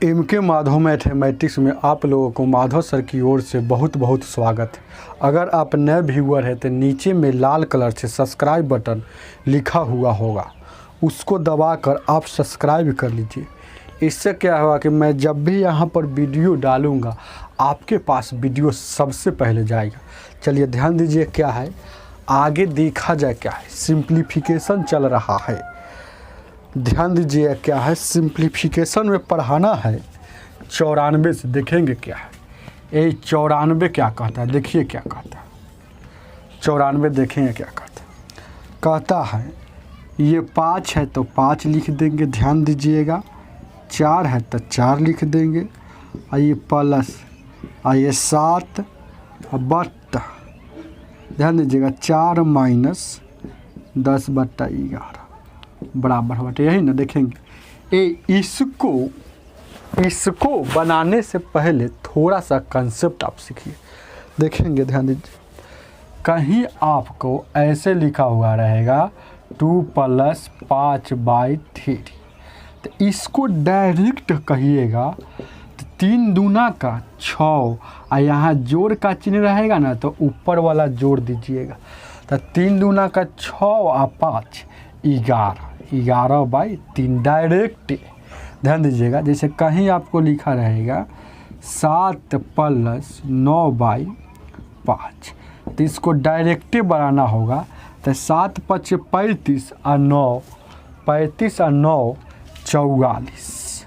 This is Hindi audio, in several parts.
MK माधव मैथमेटिक्स में आप लोगों को माधव सर की ओर से बहुत बहुत स्वागत है। अगर आप नए व्यूअर हैं तो नीचे में लाल कलर से सब्सक्राइब बटन लिखा हुआ होगा, उसको दबाकर आप सब्सक्राइब कर लीजिए। इससे क्या होगा कि मैं जब भी यहाँ पर वीडियो डालूँगा आपके पास वीडियो सबसे पहले जाएगा। चलिए ध्यान दीजिए क्या है, आगे देखा जाए क्या है। सिंप्लीफिकेशन चल रहा है, ध्यान दीजिए क्या है। सिंप्लीफिकेशन में पढ़ाना है 94 से। देखेंगे क्या है ये 94 क्या कहता है, देखिए क्या कहता है 94। देखेंगे क्या कहता है। कहता है ये 5 है तो 5 लिख देंगे, ध्यान दीजिएगा। 4 है तो 4 लिख देंगे, और ये प्लस, और ये 7 बट्टा, ध्यान दीजिएगा 4 माइनस 10/11 बराबर बटे, यही ना। देखेंगे इसको बनाने से पहले थोड़ा सा कंसेप्ट आप सीखिए। देखेंगे ध्यान दीजिए, कहीं आपको ऐसे लिखा हुआ रहेगा 2 + 5/3, तो इसको डायरेक्ट कहिएगा तो 3 दूना का 6, और यहाँ जोड़ का चिन्ह रहेगा ना तो ऊपर वाला जोड़ दीजिएगा। तो 3 दूना का 6 और 5 11/3 डायरेक्ट। ध्यान दीजिएगा, जैसे कहीं आपको लिखा रहेगा 7 + 9/5, तो इसको डायरेक्ट बनाना होगा। तो 7 × 5 = 35 और 9 35 और 9 44।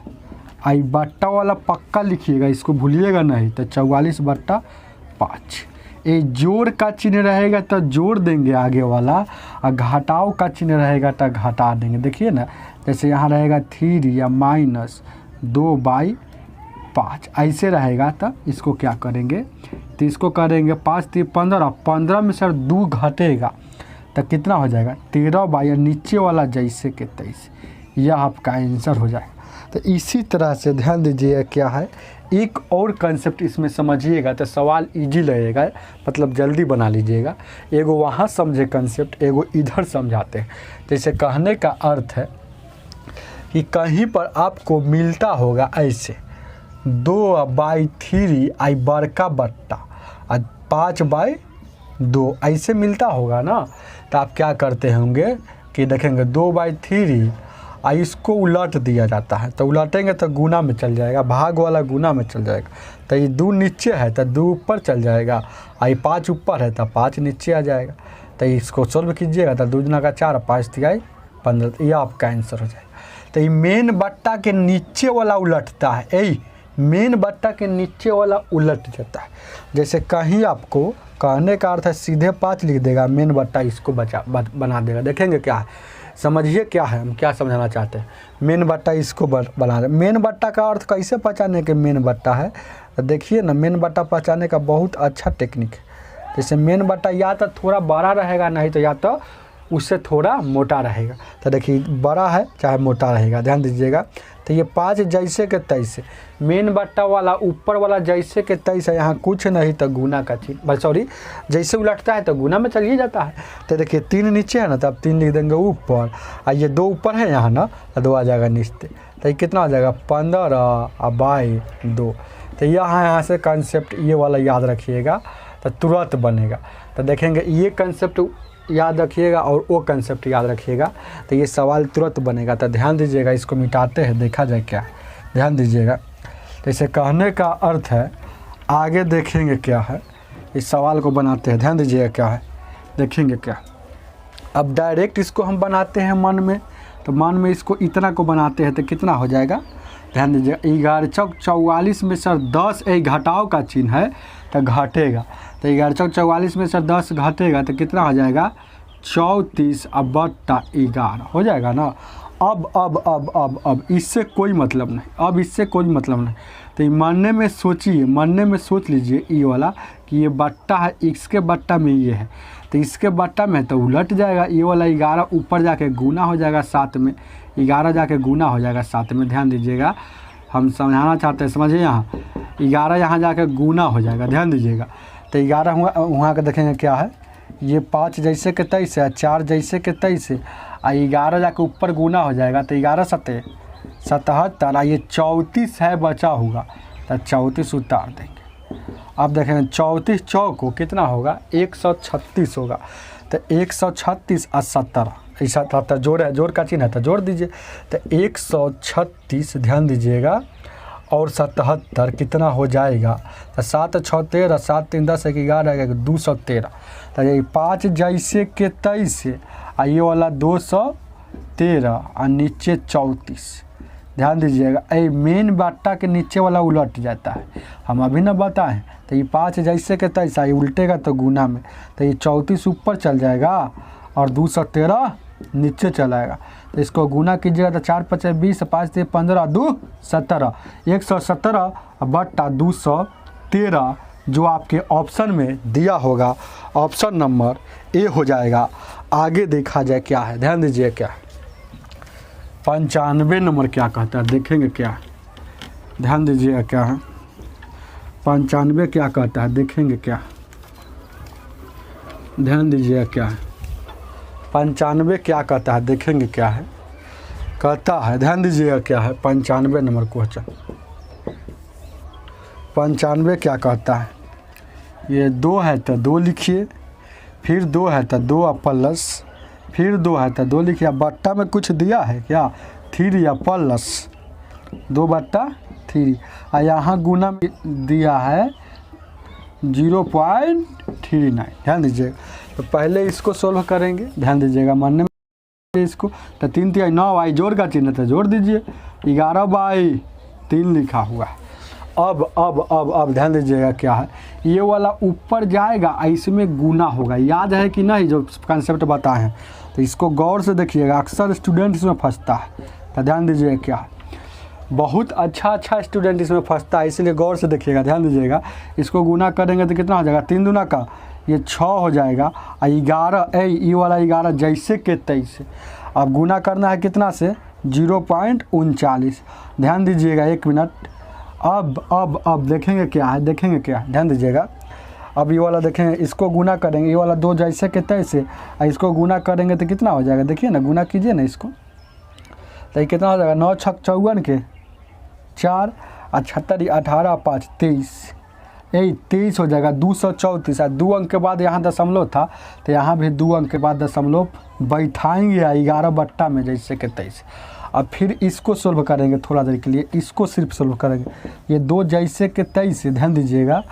आई बट्टा वाला पक्का लिखिएगा, इसको भूलिएगा नहीं। तो 44/5। ये जोड़ का चिन्ह रहेगा तो जोड़ देंगे आगे वाला, और घटाव का चिन्ह रहेगा तो घटा देंगे। देखिए ना, जैसे यहाँ रहेगा 3 या -2/5 ऐसे रहेगा। तो इसको क्या करेंगे, तो इसको करेंगे 5 × 3 = 15, 15 में सर 2 घटेगा तो कितना हो जाएगा 13/, नीचे वाला जैसे के तैसे, यह आपका आंसर हो जाएगा। तो इसी तरह से ध्यान दीजिए क्या है, एक और कंसेप्ट इसमें समझिएगा तो सवाल इजी लगेगा, मतलब जल्दी बना लीजिएगा। एगो वहाँ समझे कंसेप्ट, एगो इधर समझाते हैं। जैसे कहने का अर्थ है कि कहीं पर आपको मिलता होगा ऐसे 2/3 आई बड़का बट्टा और 5/2 ऐसे मिलता होगा ना। तो आप क्या करते होंगे कि देखेंगे 2/3 और इसको उलट दिया जाता है, तो उलटेंगे तो गुना में चल जाएगा, भाग वाला गुना में चल जाएगा। तो ये 2 नीचे है तो 2 ऊपर चल जाएगा, और ये 5 ऊपर है तो 5 नीचे आ जाएगा। तो इसको सोल्व कीजिएगा तो 2 दूना का 4, 5 × 15, ये आपका आंसर हो जाएगा। तो ये मेन बट्टा के नीचे वाला उलटता है, यही मेन बट्टा के नीचे वाला उलट जाता है। जैसे कहीं आपको कहने का अर्थ है सीधे 5 लिख देगा, मेन बट्टा इसको बना देगा। देखेंगे क्या है, समझिए क्या है, हम क्या समझाना चाहते हैं। मेन बट्टा इसको बना दे। मेन बट्टा का अर्थ कैसे पहचाने के मेन बट्टा है, तो देखिए ना, मेन बट्टा पहचाने का बहुत अच्छा टेक्निक है। जैसे मेन बट्टा या तो थोड़ा बड़ा रहेगा, नहीं तो या तो उससे थोड़ा मोटा रहेगा। तो देखिए बड़ा है चाहे मोटा रहेगा, ध्यान दीजिएगा। तो ये 5 जैसे के तैसे, मेन बट्टा वाला ऊपर वाला जैसे के तैसे, यहाँ कुछ नहीं तो गुना का चिन्ह, सॉरी जैसे उलटता है तो गुना में चलिए जाता है। तो देखिए 3 नीचे है ना, तो अब 3 लिख देंगे ऊपर, और ये 2 ऊपर है यहाँ ना, तो 2 आ जाएगा नीचे। तो ये कितना हो जाएगा 15/2। तो यहाँ से कंसेप्ट ये वाला याद रखिएगा तो तुरंत बनेगा। तो देखेंगे ये कंसेप्ट याद रखिएगा और वो कंसेप्ट याद रखिएगा, तो ये सवाल तुरंत बनेगा। तो ध्यान दीजिएगा, इसको मिटाते हैं, देखा जाए क्या है। ध्यान दीजिएगा, जैसे कहने का अर्थ है, आगे देखेंगे क्या है, इस सवाल को बनाते हैं। ध्यान दीजिएगा क्या है, देखेंगे क्या। अब डायरेक्ट इसको हम बनाते हैं मन में, तो मन में इसको इतना को बनाते हैं तो कितना हो जाएगा, ध्यान दीजिएगा 11 × 44 में सर 10 घटाव का चिन्ह है तो घटेगा। तो 11 × 44 में सर 10 घटेगा तो कितना हो जाएगा 34/11 हो जाएगा ना। अब इससे कोई मतलब नहीं, अब इससे कोई मतलब नहीं। तो मनने में सोचिए, मनने में सोच लीजिए ये वाला कि ये बट्टा है, इसके बट्टा में ये है, तो इसके बट्टा में तो उलट जाएगा। ये वाला 11 ऊपर जाके गुना हो जाएगा 7 में, 11 जाके गुना हो जाएगा 7 में। ध्यान दीजिएगा, हम समझाना चाहते हैं, समझिए। यहाँ 11 यहाँ जाके गुना हो जाएगा, ध्यान दीजिएगा। तो 11 वहाँ का देखेंगे क्या है, ये 5 जैसे के 23 है, 4 जैसे के 23 है, और 11 जाके ऊपर गुना हो जाएगा तो 11 × 7 77, ये 34 है बचा होगा तो 34 उतार देंगे। अब देखें 34 चौको कितना होगा 136 होगा, तो 136 और 17 ऐसा 77 जोड़ है, जोड़ का चिन्ह है तो जोड़ दीजिए। तो 136 ध्यान दीजिएगा और 77 कितना हो जाएगा, तो 7 6 13, 7 3 10 1 11 213, तो ये 5 जैसे के 23 और ये वाला 213 और नीचे 34। ध्यान दीजिएगा ये मेन बाटा के नीचे वाला उलट जाता है, हम अभी ना बताएं। तो ये 5 जैसे के 23 ये उल्टेगा तो गुना में, तो ये 34 ऊपर चल जाएगा और 213 नीचे चलाएगा। तो इसको गुना कीजिएगा तो 4 5 20, 5 3 15, 2 17, 117 बट्टा 213 जो आपके ऑप्शन में दिया होगा, ऑप्शन नंबर ए हो जाएगा। आगे देखा जाए क्या है, ध्यान दीजिए क्या है 95 नंबर क्या कहता है, देखेंगे क्या है, ध्यान दीजिएगा क्या है 95 क्या कहता है, देखेंगे क्या, ध्यान दीजिएगा क्या है 95 क्या कहता है, देखेंगे क्या है, कहता है ध्यान दीजिएगा क्या है 95 नंबर क्वेश्चन। 95 क्या कहता है, ये 2 है तो 2 लिखिए, फिर 2 है तो 2 प्लस, फिर 2 है तो 2 लिखिए। बट्टा में कुछ दिया है क्या 3 या प्लस 2 बट्टा 3, और यहाँ गुना में दिया है 0.39। ध्यान दीजिएगा तो पहले इसको सोल्व करेंगे, ध्यान दीजिएगा मानने में इसको, तो 3 3 9 आई जोड़ का चिन्ह तो जोड़ दीजिए, 11/3 लिखा हुआ है। अब ध्यान दीजिएगा क्या है, ये वाला ऊपर जाएगा इसमें गुना होगा, याद है कि नहीं जो कंसेप्ट बताए हैं, तो इसको गौर से देखिएगा, अक्सर स्टूडेंट इसमें फंसता है। तो ध्यान दीजिएगा क्या है, बहुत अच्छा स्टूडेंट इसमें फंसता है, इसलिए गौर से देखिएगा। ध्यान दीजिएगा इसको गुना करेंगे तो कितना हो जाएगा 3 दूना का ये 6 हो जाएगा, और 11 ये वाला 11 जैसे के 23। अब गुना करना है कितना से 0.39। ध्यान दीजिएगा 1 मिनट। अब देखेंगे क्या है, देखेंगे क्या है, ध्यान दीजिएगा। अब ये वाला देखेंगे, इसको गुना करेंगे, ये वाला 2 जैसे के 23 और इसको गुना करेंगे तो कितना हो जाएगा, देखिए ना गुना कीजिए ना इसको, तो ये कितना हो जाएगा 9 6 54 के 4 और 76 18 5 23, यही 23 हो जाएगा 234। और 2 अंक के बाद यहाँ दशमलव था तो यहाँ भी 2 अंक के बाद दशमलव बैठाएंगे 11 बट्टा में जैसे के 23। अब फिर इसको सोल्व करेंगे थोड़ा देर के लिए, इसको सिर्फ सोल्व करेंगे, ये 2 जैसे के 23। ध्यान दीजिएगा,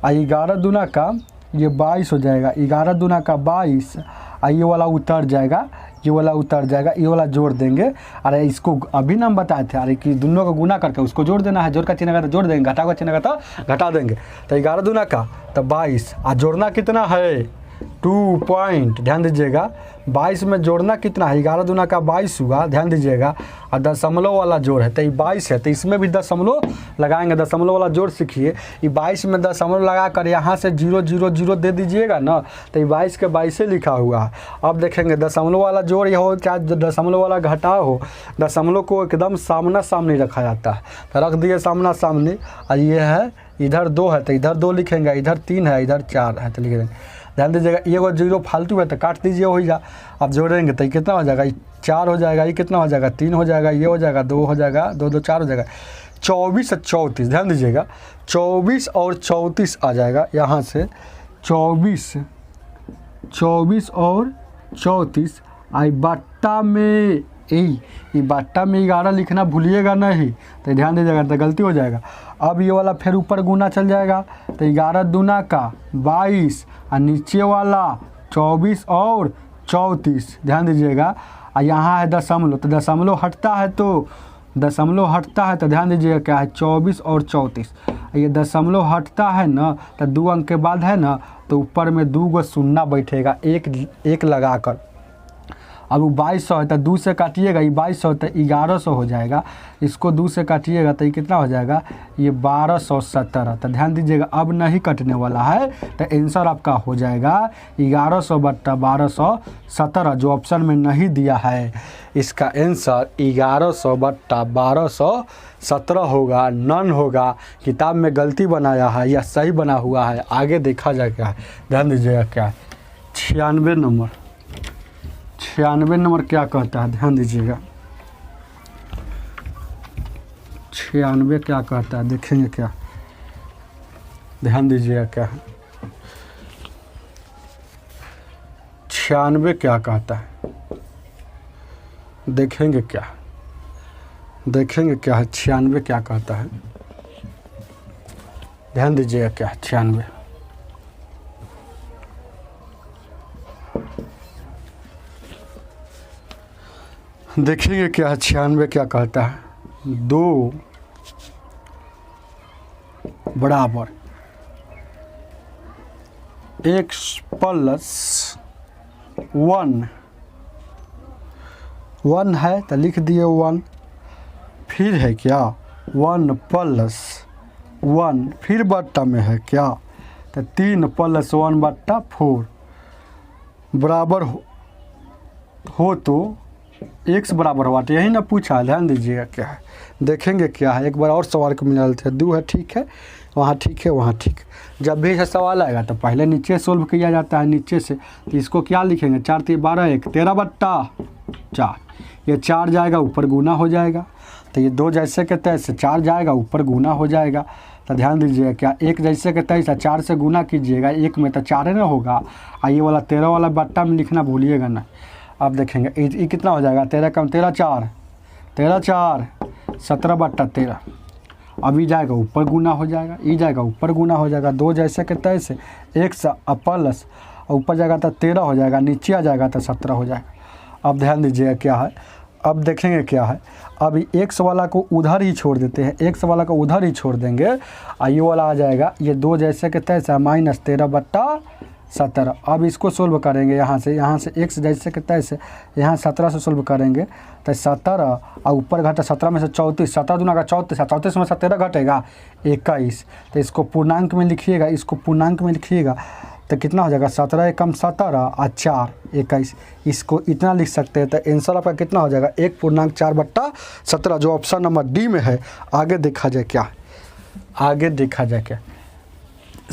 और 11 दूना का ये 22 हो जाएगा, 11 दूना का 22, और ये वाला उतर जाएगा, ये वाला उतर जाएगा, ये वाला जोड़ देंगे। अरे इसको अभी ना हम बताए थे, अरे कि दोनों को गुना करके उसको जोड़ देना है, जोड़ का चिन्ह का तो जोड़ देंगे, घटा का चिन्ह का तो घटा देंगे। तो 11 दूना का तो 22, और जोड़ना कितना है 2 पॉइंट। ध्यान दीजिएगा 22 में जोड़ना कितना है, 11 दूना का 22 हुआ, ध्यान दीजिएगा, और दशमलव वाला जोड़ है तो ये 22 है, तो इसमें भी दशमलव लगाएंगे, दशमलव वाला जोड़ सीखिए। ये 22 में दशमलव लगा कर यहाँ से 0 0 0 दे दीजिएगा ना, तो ये 22 के 22 लिखा हुआ है। अब देखेंगे दशमलव वाला जोड़ यह हो चाहे दशमलव वाला घटाव हो, दशमलव को एकदम सामना सामने रखा जाता है, तो रख दिए सामना सामने। और ये है इधर 2 है तो इधर 2 लिखेंगे, इधर 3 है इधर 4 है तो लिख देंगे। ध्यान दीजिएगा ये वो 0 फालतू है तो काट दीजिए हो जा। अब जोड़ेंगे तो ये कितना हो जाएगा, 4 हो जाएगा, ये कितना हो जाएगा 3 हो जाएगा, ये हो जाएगा 2 हो जाएगा, 2 2 4 हो जाएगा, 24 और 34। ध्यान दीजिएगा 24 और 34 आ जाएगा यहाँ से, 24 और 34 आई बट्टा में ये बट्टा में 11 लिखना भूलिएगा नहीं, तो ध्यान दीजिएगा तो गलती हो जाएगा। अब ये वाला फिर ऊपर गुना चल जाएगा, तो 11 दूना का 22 और नीचे वाला 24 और 34। ध्यान दीजिएगा, और यहाँ है दशमलव, तो दशमलव हटता है तो ध्यान दीजिएगा क्या है 24 और 34। ये दशमलव हटता है ना तो 2 अंक के बाद है ना, तो ऊपर में 2 गो शून्य बैठेगा एक लगा कर। अब वो 2200 है तो 2 से काटिएगा, ये 2200 तो 1100 हो जाएगा, इसको 2 से काटिएगा तो ये कितना हो जाएगा, ये 1217। तो ध्यान दीजिएगा अब नहीं कटने वाला है, तो आंसर आपका हो जाएगा 1100 बट्टा 1217 जो ऑप्शन में नहीं दिया है। इसका आंसर 1100 बट्टा 1217 होगा, नन होगा। किताब में गलती बनाया है या सही बना हुआ है आगे देखा जाएगा। ध्यान दीजिएगा क्या है 96 नंबर क्या कहता है, ध्यान दीजिएगा 96 क्या कहता है, देखेंगे क्या, ध्यान दीजिएगा क्या है। 96 क्या कहता है, देखेंगे क्या, देखेंगे क्या है 96 क्या कहता है, ध्यान दीजिएगा क्या है 96। देखेंगे क्या है 96 क्या कहता है। 2 बराबर x प्लस 1 है तो लिख दिए 1, फिर है क्या 1 प्लस 1, फिर बट्टा में है क्या तो 3 प्लस 1 बट्टा 4 बराबर हो तो x बराबर हुआ, तो यही ना पूछा, ध्यान दीजिएगा क्या है। देखेंगे क्या है, एक बार और सवाल को मिला थे। 2 है, ठीक है, वहाँ ठीक है, वहाँ ठीक। जब भी ऐसा सवाल आएगा तो पहले नीचे सोल्व किया जाता है, नीचे से। तो इसको क्या लिखेंगे, 4 3 12 1 13 बट्टा 4, ये 4 जाएगा ऊपर गुना हो जाएगा, तो ये 2 जैसे के तैसे 4 जाएगा ऊपर गुना हो जाएगा। तो ध्यान दीजिएगा क्या, 1 जैसे के तैसा 4 से गुना कीजिएगा, 1 में तो 4 ना होगा, ये वाला 13 वाला बट्टा में लिखना भूलिएगा ना। आप देखेंगे ये कितना हो जाएगा, 13 कम 13 4, 13 4 17 बट्टा 13। अब ये जाएगा ऊपर गुना हो जाएगा, ये जाएगा ऊपर गुना हो जाएगा, 2 जैसे के तैसे 1 से प्लस ऊपर जाएगा तो 13 हो जाएगा, नीचे आ जाएगा तो 17 हो जाएगा। अब ध्यान दीजिएगा क्या है, अब देखेंगे क्या है। अब x वाला को उधर ही छोड़ देते हैं, x वाला को उधर ही छोड़ देंगे, ये वाला आ जाएगा, ये 2 जैसे के तैसे माइनस 13 बट्टा 17। अब इसको सोल्व करेंगे यहाँ से x जैसे के तैसे यहाँ 17 से सोल्व करेंगे तो 17 और ऊपर घटा 17 में से 34, 17 दूना का 34, 34 में 17 घटेगा 21। तो इसको पूर्णांक में लिखिएगा, इसको पूर्णांक में लिखिएगा तो कितना हो जाएगा, 17 एकम 17 और 4 21। इसको इतना लिख सकते हैं। तो आंसर आपका कितना हो जाएगा, 1.4 बट्टा 17, जो ऑप्शन नंबर डी में है। आगे देखा जाए क्या, आगे देखा जाए क्या,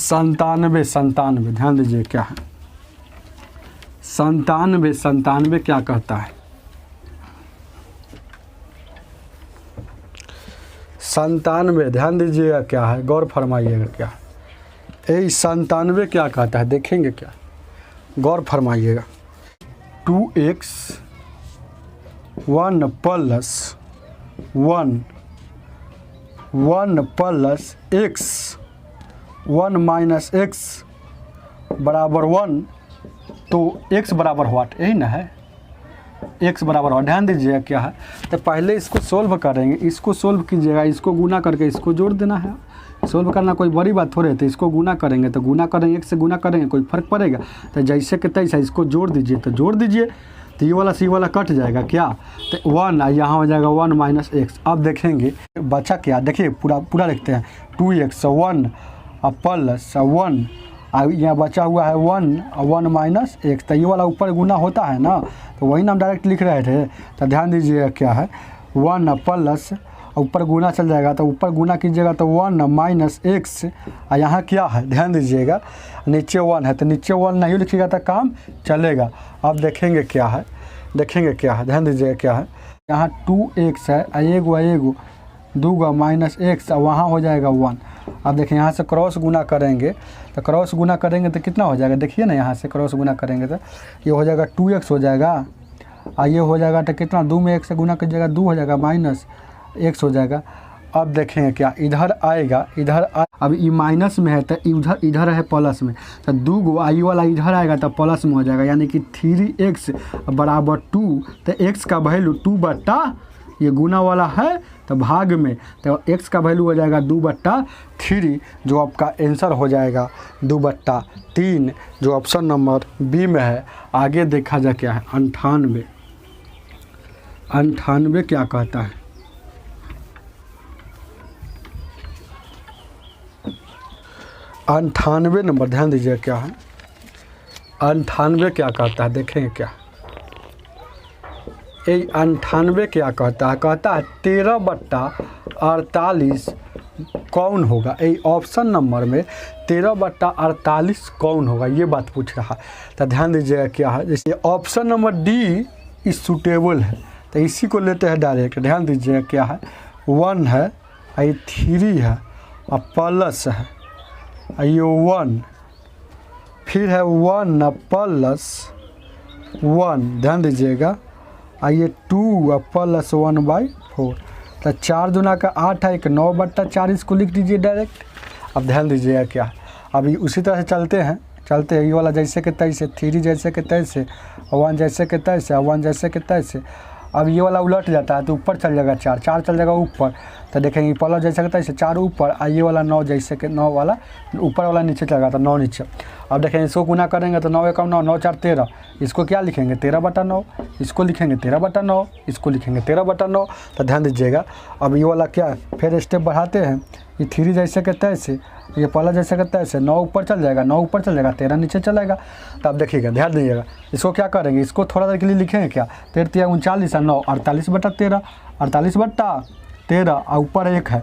97 ध्यान दीजिए क्या है, 97 क्या कहता है, 97 ध्यान दीजिएगा क्या है, गौर फरमाइएगा क्या है। 97 क्या कहता है, देखेंगे क्या, गौर फरमाइएगा। 2x 1 plus 1 plus x 1 minus x बराबर 1, तो x बराबर व्हाट, यही ना है, x बराबर व्हाट। ध्यान दीजिएगा क्या है, तो पहले इसको सोल्व करेंगे, इसको सोल्व कीजिएगा, इसको गुना करके इसको जोड़ देना है। सोल्व करना कोई बड़ी बात थोड़ी है, तो इसको गुना करेंगे तो गुना करेंगे, 1 से गुना करेंगे कोई फ़र्क पड़ेगा, तो जैसे कि तैसा इसको जोड़ दीजिए, तो जोड़ दीजिए तो ये वाला सी वाला कट जाएगा क्या, तो 1 यहाँ हो जाएगा 1 माइनस x। अब देखेंगे बचा क्या, देखिए पूरा लिखते हैं, 2x 1 प्लस 1 यहाँ बचा हुआ है 1 माइनस x, तो ये वाला ऊपर गुना होता है ना, तो वही ना हम डायरेक्ट लिख रहे थे। तो ध्यान दीजिएगा क्या है, 1 प्लस ऊपर गुना चल जाएगा, तो ऊपर गुना कीजिएगा तो 1 माइनस x, यहाँ क्या है, ध्यान दीजिएगा नीचे 1 है, तो नीचे 1 नहीं लिखिएगा तो काम चलेगा। अब देखेंगे क्या है, देखेंगे क्या है, ध्यान दीजिएगा क्या है, यहाँ 2x है, एगो 2 माइनस x, वहाँ हो जाएगा 1। अब देखिए यहाँ से क्रॉस गुना करेंगे, तो क्रॉस गुना करेंगे तो कितना हो जाएगा, देखिए ना, यहाँ से क्रॉस गुना करेंगे तो ये हो जाएगा 2x हो जाएगा, ये हो जाएगा तो कितना, 2 में 1 से गुना कीजिएगा 2 हो जाएगा माइनस x हो जाएगा। अब देखेंगे क्या, इधर आएगा, अब ये माइनस में है तो इधर है प्लस में, तो 2 आई वाला इधर आएगा तो प्लस में हो जाएगा, यानी कि 3x बराबर 2। तो x का वैल्यू 2 बट्टा, ये गुना वाला है तो भाग में, तो x का वैल्यू हो जाएगा 2/3, जो आपका आंसर हो जाएगा 2/3, जो ऑप्शन नंबर बी में है। आगे देखा जाए क्या है, 98 क्या कहता है, 98 नंबर, ध्यान दीजिए क्या है, 98 क्या कहता है, देखेंगे क्या, 98 क्या कहता है, कहता है 13/48 कौन होगा। ऑप्शन नंबर में 13/48 कौन होगा, ये बात पूछ रहा है। तो ध्यान दीजिएगा क्या है, जैसे option number D is suitable है, तो इसी को लेते हैं डायरेक्ट। ध्यान दीजिएगा क्या है, 1 है ये 3 है और प्लस है ये 1, फिर है 1 प्लस 1, ध्यान दीजिएगा, ये 2 प्लस 1/4, तो 4 दूना का 8 है, 1 9/4 इसको लिख दीजिए डायरेक्ट। अब ध्यान दीजिएगा क्या, अभी उसी तरह से चलते हैं ये वाला जैसे के तैसे, 3 जैसे के तैसे, 1 जैसे के तैसे, 1 जैसे के तैसे। अब ये वाला उलट जाता है तो ऊपर चल जाएगा 4, 4 चल जाएगा ऊपर, तो देखेंगे प्लस जैसे के तैसे 4 ऊपर, ये वाला 9 जैसे के 9 वाला ऊपर वाला नीचे चलेगा तो 9 नीचे। अब देखेंगे इसको गुना करेंगे तो 9 1 9, 9 4 13, इसको क्या लिखेंगे 13/9, इसको लिखेंगे 13/9, इसको लिखेंगे 13/9। तो ध्यान दीजिएगा, अब ये वाला क्या फिर स्टेप बढ़ाते हैं, ये 3 जैसे के तैसे, ये प्लस जैसे के तैसे, 9 ऊपर चल जाएगा, 9 ऊपर चल जाएगा, 13 नीचे चलेगा। तो आप देखिएगा, ध्यान दीजिएगा, इसको क्या करेंगे, इसको थोड़ा देर के लिए लिखेंगे क्या, 13 39 और 9 48/13, 48/13 और ऊपर 1 है।